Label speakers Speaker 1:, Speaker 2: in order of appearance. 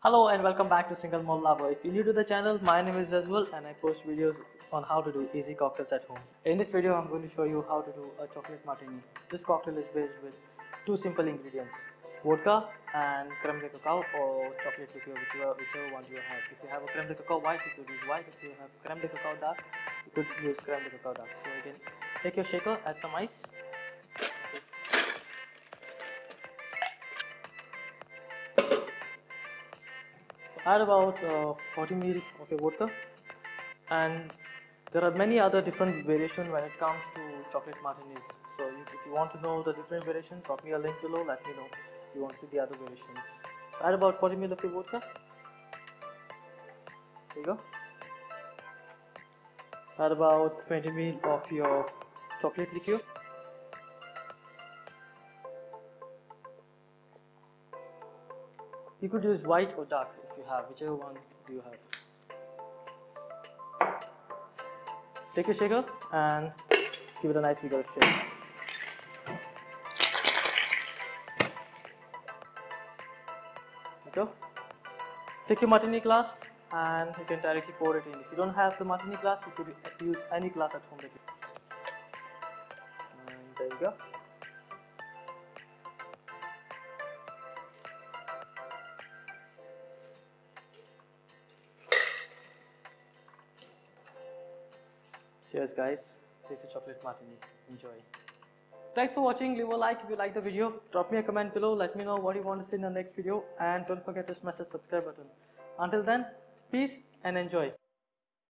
Speaker 1: Hello and welcome back to Single Malt Lover. If you're new to the channel, my name is Jazwal and I post videos on how to do easy cocktails at home. In this video, I'm going to show you how to do a chocolate martini. This cocktail is based with two simple ingredients, vodka and creme de cacao or chocolate liqueur, whichever one you have. If you have a creme de cacao white, you could use white. If you have creme de cacao dark, you could use creme de cacao dark. So you can take your shaker, add some ice. Add about 40 ml of your vodka, and there are many other different variations when it comes to chocolate martinis. So if you want to know the different variations, drop me a link below. Let me know if you want to see the other variations. Add about 40 ml of your vodka. There you go. Add about 20 ml of your chocolate liqueur. You could use white or dark if you have, whichever one do you have. Take your shaker and give it a nice vigorous shake. There you go. Take your martini glass and you can directly pour it in. If you don't have the martini glass, you could use any glass at home. And there you go. Cheers guys, this is chocolate martini. Enjoy. Thanks for watching. Leave a like if you like the video. Drop me a comment below. Let me know what you want to see in the next video. And don't forget to smash the subscribe button. Until then, peace and enjoy.